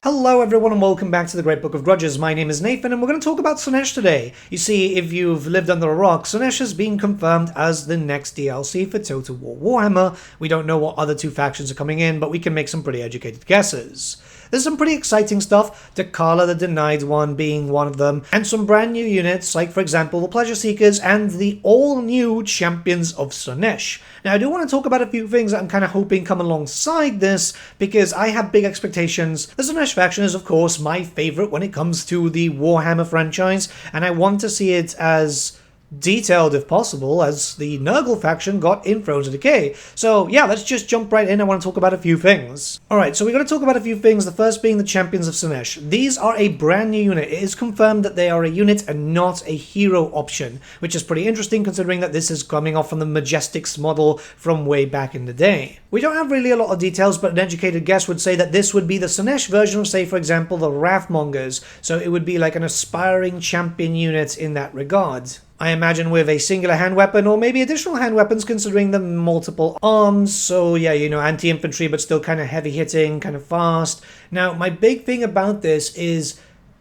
Hello everyone and welcome back to the Great Book of Grudges. My name is Nathan and we're going to talk about Slaanesh today. You see, if you've lived under a rock, Slaanesh has been confirmed as the next DLC for Total War Warhammer. We don't know what other two factions are coming in, but we can make some pretty educated guesses. There's some pretty exciting stuff, Dakala the Denied One being one of them, and some brand new units like, for example, the Pleasure Seekers and the all-new Champions of Slaanesh. Now, I do want to talk about a few things that I'm kind of hoping come alongside this, because I have big expectations. The Slaanesh faction is, of course, my favorite when it comes to the Warhammer franchise, and I want to see it as detailed, if possible, as the Nurgle faction got in Thrones of Decay. So yeah, let's just jump right in. I want to talk about a few things. Alright, so we're going to talk about a few things, the first being the Champions of Slaanesh. These are a brand new unit. It is confirmed that they are a unit and not a hero option, which is pretty interesting considering that this is coming off from the Majestics model from way back in the day. We don't have really a lot of details, but an educated guess would say that this would be the Slaanesh version of, say, for example, the Wrathmongers, so it would be like an aspiring champion unit in that regard. I imagine with a singular hand weapon or maybe additional hand weapons considering the multiple arms, so yeah, you know, anti-infantry but still kind of heavy hitting, kind of fast. Now, my big thing about this is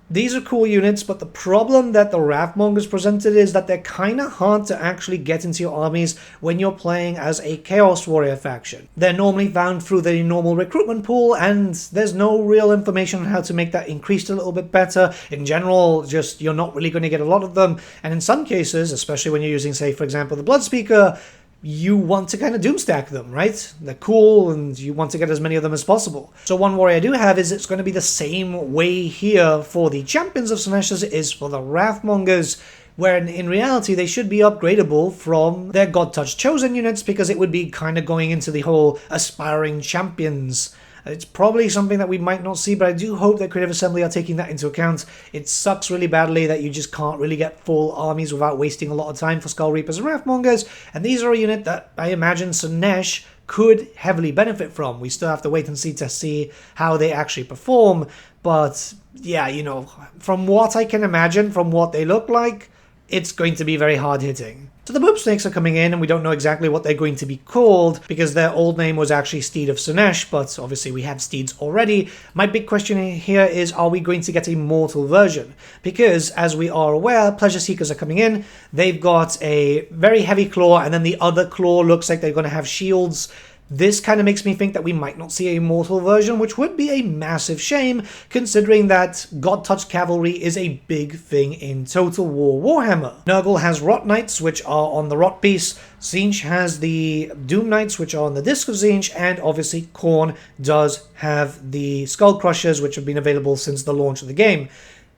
these are cool units, but the problem that the Wrathmongers presented is that they're kind of hard to actually get into your armies when you're playing as a Chaos Warrior faction. They're normally found through the normal recruitment pool, and there's no real information on how to make that increased a little bit better. In general, just you're not really going to get a lot of them, and in some cases, especially when you're using, say, for example, the Bloodspeaker, you want to kind of doomstack them, right? They're cool and you want to get as many of them as possible. So one worry I do have is it's going to be the same way here for the Champions of Slaanesh as it is for the Wrathmongers, where in reality they should be upgradable from their God Touch Chosen units, because it would be kind of going into the whole aspiring champions. It's probably something that we might not see, but I do hope that Creative Assembly are taking that into account. It sucks really badly that you just can't really get full armies without wasting a lot of time for Skull Reapers and Wrathmongers, and these are a unit that I imagine Slaanesh could heavily benefit from. We still have to wait and see how they actually perform, but yeah, you know, from what I can imagine, from what they look like, it's going to be very hard-hitting. So the Boob Snakes are coming in, and we don't know exactly what they're going to be called, because their old name was actually Steed of Slaanesh, but obviously we have Steeds already. My big question here is, are we going to get a mortal version? Because, as we are aware, Pleasure Seekers are coming in, they've got a very heavy claw, and then the other claw looks like they're going to have shields. This kind of makes me think that we might not see a mortal version, which would be a massive shame, considering that God-Touched Cavalry is a big thing in Total War Warhammer. Nurgle has Rot Knights, which are on the Rot piece, Tzeentch has the Doom Knights, which are on the Disc of Tzeentch, and obviously Khorne does have the Skull Crushers, which have been available since the launch of the game.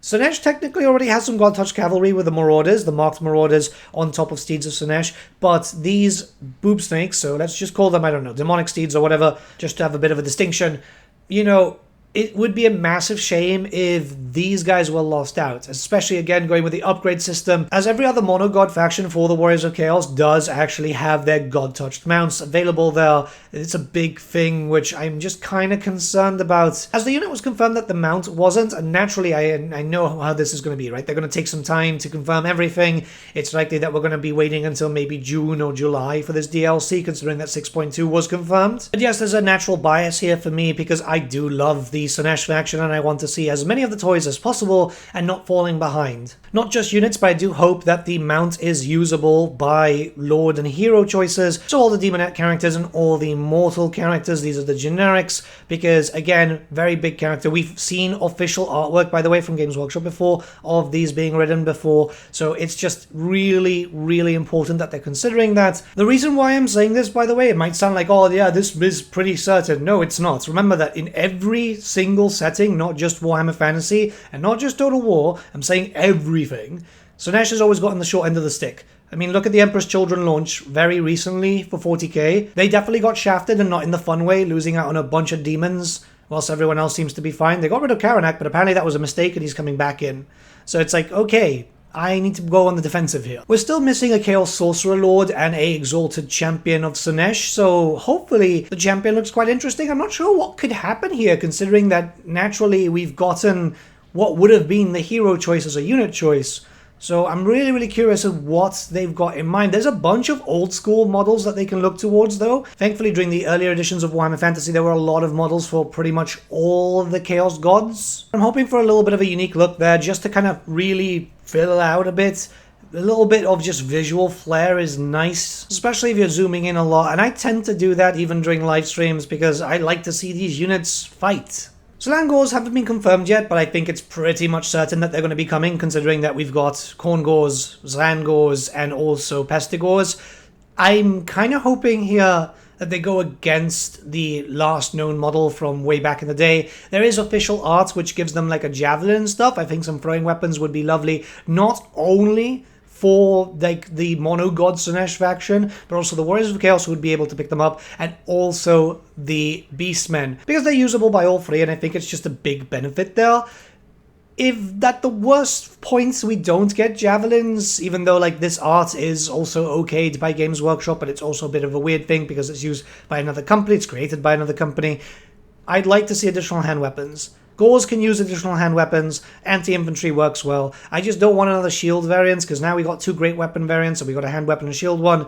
Slaanesh technically already has some God-Touched Cavalry with the Marauders, the Marked Marauders on top of Steeds of Slaanesh, but these Boob Snakes, so let's just call them, I don't know, Demonic Steeds or whatever, just to have a bit of a distinction, you know, it would be a massive shame if these guys were lost out, especially again going with the upgrade system, as every other mono-god faction for the Warriors of Chaos does actually have their God-Touched mounts available there. It's a big thing which I'm just kind of concerned about, as the unit was confirmed that the mount wasn't, and naturally I know how this is going to be, right? They're going to take some time to confirm everything. It's likely that we're going to be waiting until maybe June or July for this DLC, considering that 6.2 was confirmed. But yes, there's a natural bias here for me, because I do love the Slaanesh faction, and I want to see as many of the toys as possible and not falling behind. Not just units, but I do hope that the mount is usable by Lord and Hero choices, so all the Demonette characters and all the Mortal characters, these are the generics, because again, very big character. We've seen official artwork, by the way, from Games Workshop before, of these being written before, so it's just really, really important that they're considering that. The reason why I'm saying this, by the way, it might sound like, oh yeah, this is pretty certain. No, it's not. Remember that in every single setting, not just Warhammer Fantasy, and not just Total War, I'm saying everything, Slaanesh has always gotten the short end of the stick. I mean, look at the Emperor's Children launch very recently for 40k. They definitely got shafted, and not in the fun way, losing out on a bunch of demons, whilst everyone else seems to be fine. They got rid of Karanak, but apparently that was a mistake, and he's coming back in. So it's like, okay, I need to go on the defensive here. We're still missing a Chaos Sorcerer Lord and a Exalted Champion of Slaanesh, so hopefully the champion looks quite interesting. I'm not sure what could happen here, considering that naturally we've gotten what would have been the hero choice as a unit choice. So I'm really, really curious of what they've got in mind. There's a bunch of old school models that they can look towards though. Thankfully, during the earlier editions of Warhammer Fantasy, there were a lot of models for pretty much all of the Chaos Gods. I'm hoping for a little bit of a unique look there, just to kind of really fill out a bit. A little bit of just visual flair is nice, especially if you're zooming in a lot. And I tend to do that even during live streams because I like to see these units fight. Slaanesh haven't been confirmed yet, but I think it's pretty much certain that they're going to be coming, considering that we've got Khorngors, Zangors, and also Pestigors. I'm kind of hoping here that they go against the last known model from way back in the day. There is official art which gives them like a javelin and stuff. I think some throwing weapons would be lovely, not only for like the Mono God Slaanesh faction, but also the Warriors of Chaos would be able to pick them up, and also the Beastmen, because they're usable by all three, and I think it's just a big benefit there. If at the worst points we don't get javelins, even though like this art is also okayed by Games Workshop, but it's also a bit of a weird thing because it's used by another company, it's created by another company, I'd like to see additional hand weapons. Gors can use additional hand weapons, anti-infantry works well. I just don't want another shield variants, because now we got two great weapon variants, so we got a hand weapon and shield one.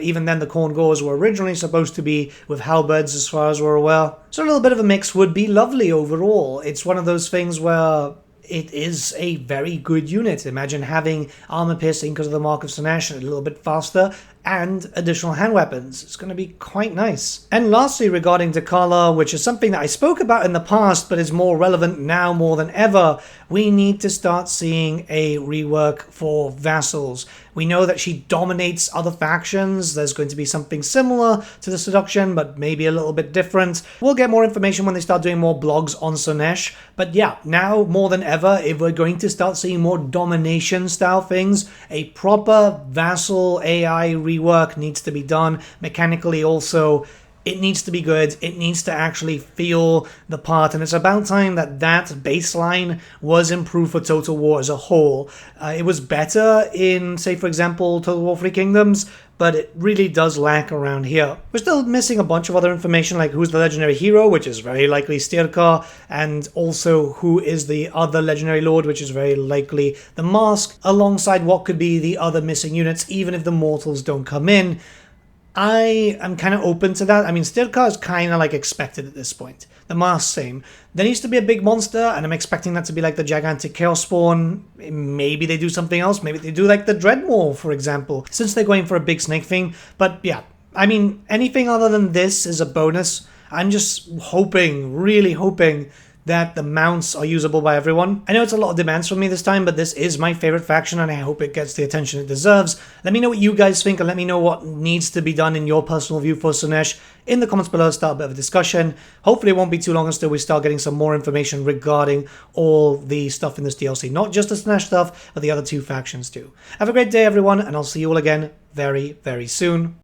Even then, the Khorngors were originally supposed to be with halberds, as far as we're aware. So a little bit of a mix would be lovely overall. It's one of those things where it is a very good unit. Imagine having armor piercing because of the Mark of Slaanesh a little bit faster, and additional hand weapons. It's going to be quite nice. And lastly, regarding Dakala, which is something that I spoke about in the past, but is more relevant now more than ever, we need to start seeing a rework for Vassals. We know that she dominates other factions. There's going to be something similar to the Seduction, but maybe a little bit different. We'll get more information when they start doing more blogs on Slaanesh. But yeah, now more than ever, if we're going to start seeing more domination style things, a proper Vassal AI rework needs to be done. Mechanically also, it needs to be good. It needs to actually feel the part, and it's about time that that baseline was improved for Total War as a whole. It was better in, say, for example, Total War Three Kingdoms, but it really does lack around here. We're still missing a bunch of other information, like who's the legendary hero, which is very likely Stirkar, and also who is the other legendary lord, which is very likely the Mask, alongside what could be the other missing units, even if the mortals don't come in. I am kind of open to that. I mean, Stirkar is kind of like expected at this point. The Mask, same. There needs to be a big monster, and I'm expecting that to be like the gigantic Chaos Spawn. Maybe they do something else. Maybe they do like the Dreadmaw, for example, since they're going for a big snake thing. But yeah, I mean, anything other than this is a bonus. I'm just hoping, really hoping, that the mounts are usable by everyone. I know it's a lot of demands from me this time, but this is my favorite faction, and I hope it gets the attention it deserves. Let me know what you guys think, and let me know what needs to be done in your personal view for Slaanesh in the comments below. Start a bit of a discussion. Hopefully it won't be too long until we start getting some more information regarding all the stuff in this DLC. Not just the Slaanesh stuff, but the other two factions too. Have a great day, everyone, and I'll see you all again very, very soon.